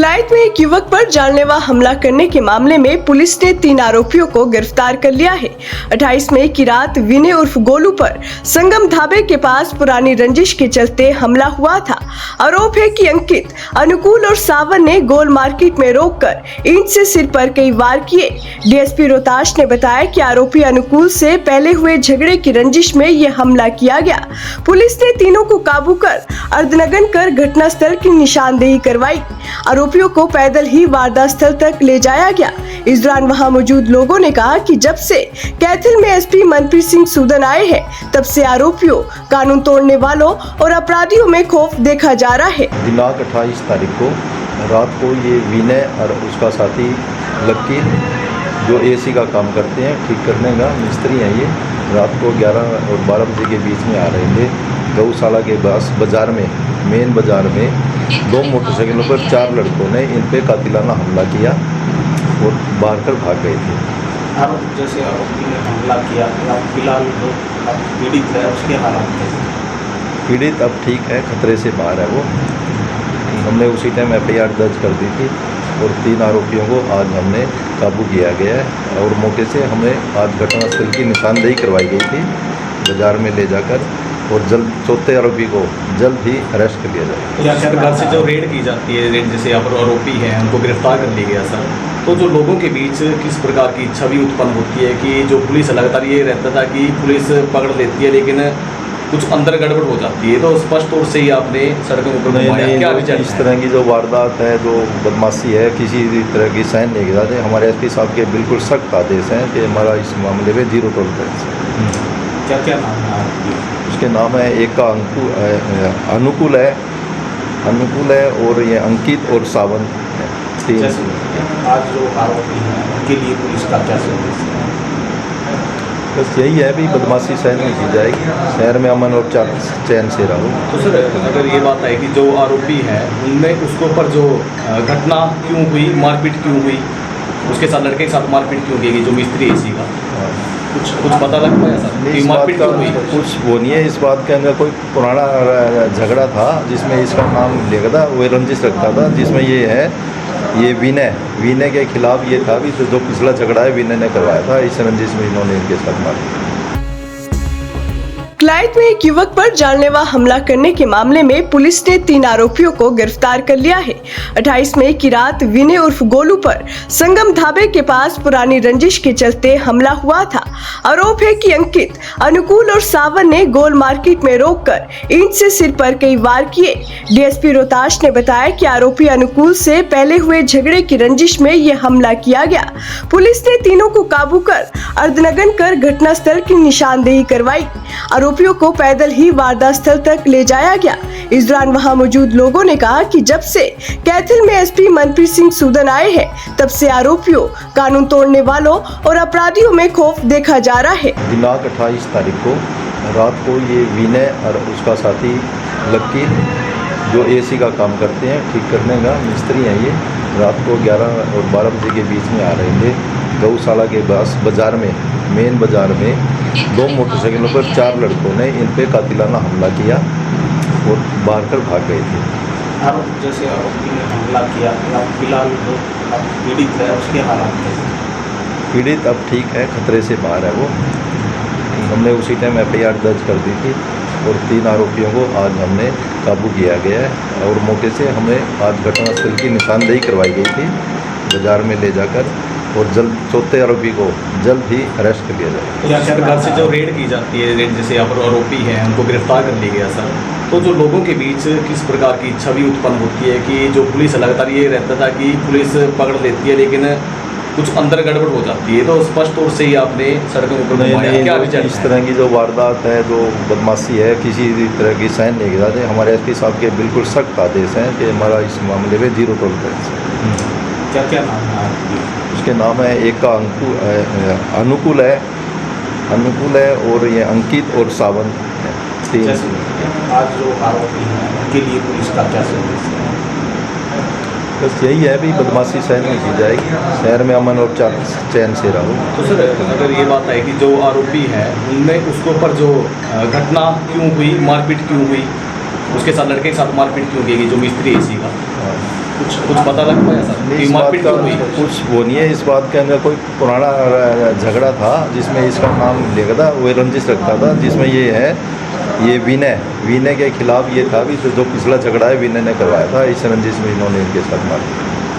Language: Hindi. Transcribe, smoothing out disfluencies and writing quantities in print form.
क्लाइट में एक युवक पर जानलेवा हमला करने के मामले में पुलिस ने 3 आरोपियों को गिरफ्तार कर लिया है। 28 मई की रात विनय उर्फ गोलू पर संगम ढाबे के पास पुरानी रंजिश के चलते हमला हुआ था। आरोप है कि अंकित, अनुकूल और सावन ने गोल मार्केट में रोककर ईंट से सिर पर कई वार किए। डीएसपी रोहताश ने बताया कि आरोपी अनुकूल से पहले हुए झगड़े की रंजिश में ये हमला किया गया। पुलिस ने तीनों को काबू कर अर्धनग्न कर घटनास्थल की निशानदेही करवाई। आरोपियों को पैदल ही वारदात स्थल तक ले जाया गया। इस दौरान वहां मौजूद लोगों ने कहा कि जब से कैथल में एसपी मनप्रीत सिंह सूदन आए हैं, तब से आरोपियों, कानून तोड़ने वालों और अपराधियों में खौफ देखा जा रहा है। दिनांक 28 तारीख को रात को ये विनय और उसका साथी लक्की, जो एसी का काम करते हैं, ठीक करने का मिस्त्री हैं, ये रात को 11 और 12 बजे के बीच में आ रहे थे। गौशाला के पास बाजार में, मेन बाजार में 2 मोटरसाइकिलों पर 4 लड़कों ने इन पे कातिलाना हमला किया और मार कर भाग गए थे। आरोप जैसे आरोपी ने हमला किया, फिलहाल जो पीड़ित है उसके हालात कैसे? पीड़ित अब ठीक है, खतरे से बाहर है वो। हमने उसी टाइम FIR दर्ज कर दी थी और 3 आरोपियों को आज हमने काबू किया गया है और मौके से हमें आज घटनास्थल की निशानदेही करवाई गई थी बाजार में ले जाकर, और जल्द चौथे आरोपी को जल्द ही अरेस्ट कर लिया जाएगा। इस प्रकार से जो रेड की जाती है, रेड जैसे यहाँ पर आरोपी हैं उनको गिरफ्तार कर लिया गया सर, तो जो लोगों के बीच किस प्रकार की छवि उत्पन्न होती है कि जो पुलिस लगातार ये रहता था कि पुलिस पकड़ लेती है लेकिन कुछ अंदर गड़बड़ हो जाती है, तो स्पष्ट तौर से ही आपने सड़कों पर क्या विचार? इस तरह की जो वारदात है, जो बदमाशी है, किसी भी तरह की सहन नहीं की जाती। हमारे SP साहब के बिल्कुल सख्त आदेश हैं कि हमारा इस मामले में 0 टॉलरेंस है। क्या क्या नाम है? उसके नाम है, एक का अनुकूल है, और ये अंकित और सावन है। आज जो आरोपी हैं उनके लिए पुलिस का क्या संदेश है? बस यही है भी बदमाशी सहन नहीं की जाएगी, शहर में अमन और चैन से रहो। तो सर अगर ये बात है कि जो आरोपी है उनमें उसके ऊपर जो घटना क्यों हुई, मारपीट क्यों हुई, उसके साथ लड़के के साथ मारपीट क्यों की गई, जो मिस्त्री एसी का कुछ पता लग पाया सर कि मारपीट क्यों हुई? कुछ वो नहीं है, इस बात के अंदर कोई पुराना झगड़ा था जिसमें इसका नाम लिखा था, वो रंजिश रखता था, जिसमें ये है, ये विनय के खिलाफ ये था भी, तो जो पिछला झगड़ा है विनय ने करवाया था, इस रंजिश में इन्होंने इनके साथ मारा। क्लाइट में एक युवक पर जानलेवा हमला करने के मामले में पुलिस ने 3 आरोपियों को गिरफ्तार कर लिया है। 28 मई की रात विनय उर्फ गोलू पर संगम ढाबे के पास पुरानी रंजिश के चलते हमला हुआ था। आरोप है कि अंकित, अनुकूल और सावन ने गोल मार्केट में रोककर ईंट से सिर पर कई वार किए। डीएसपी रोहताश ने बताया कि आरोपी अनुकूल से पहले हुए झगड़े की रंजिश में ये हमला किया गया। पुलिस ने तीनों को काबू कर अर्धनग्न कर घटनास्थल की निशानदेही करवाई। आरोपियों को पैदल ही वारदात स्थल तक ले जाया गया। इस दौरान वहां मौजूद लोगों ने कहा कि जब से कैथल में एसपी मनप्रीत सिंह सूदन आए हैं, तब से आरोपियों, कानून तोड़ने वालों और अपराधियों में खौफ देखा जा रहा है। दिनांक 28 तारीख को रात को ये विनय और उसका साथी लक्की, जो एसी का काम करते हैं, ठीक करने का मिस्त्री हैं, ये रात को 11 और 12 बजे के बीच में आ रहे थे। गौशाला के पास बाजार में, मेन बाजार में 2 मोटरसाइकिलों पर 4 लड़कों ने इन पे कातिलाना हमला किया और मार कर भाग गए थे। आरोप जैसे आरोपी ने हमला किया, फिलहाल जो पीड़ित है उसके हालात कैसे? पीड़ित अब ठीक है, खतरे से बाहर है वो। हमने उसी टाइम FIR दर्ज कर दी थी और 3 आरोपियों को आज हमने काबू किया गया है और मौके से हमें आज घटनास्थल की निशानदेही करवाई गई थी बाजार में ले जाकर, और जल्द चौथे आरोपी को जल्द ही अरेस्ट कर लिया जाएगा। इस प्रकार से जो रेड की जाती है, रेड जैसे यहाँ पर आरोपी हैं उनको गिरफ्तार कर लिया गया सर, तो जो लोगों के बीच किस प्रकार की छवि उत्पन्न होती है कि जो पुलिस लगातार ये रहता था कि पुलिस पकड़ लेती है लेकिन कुछ अंदर गड़बड़ हो जाती है, तो स्पष्ट तौर से ही आपने सड़कों पर क्या विचार? इस तरह की जो वारदात है, जो बदमाशी है, किसी भी तरह की सहन नहीं की जाती। हमारे SP साहब के बिल्कुल सख्त आदेश हैं कि हमारा इस मामले में 0 टॉलरेंस है। क्या क्या नाम है? उसके नाम है, एक का अनुकूल है, और ये अंकित और सावन है। 3। आज जो आरोपी हैं उनके लिए पुलिस का क्या संदेश है? बस यही है भी बदमाशी सहन नहीं की जाएगी, शहर में अमन और चैन से रहो। तो सर अगर ये बात है कि जो आरोपी है उनमें उसके ऊपर जो घटना क्यों हुई, मारपीट क्यों हुई, उसके साथ लड़के के साथ मारपीट क्यों की गई, जो मिस्त्री एसी का कुछ पता लग पाया सर नहीं, कि इस बात मारपीट का क्यों हुई? कुछ वो नहीं है। इस बात के अंदर कोई पुराना झगड़ा था जिसमें इसका नाम लिखा था, वो रंजिश रखता था, जिसमें ये है ये विनय के खिलाफ ये था भी, तो जो पिछला झगड़ा है विनय ने करवाया था, इस रंजिश में इन्होंने इनके साथ मारा।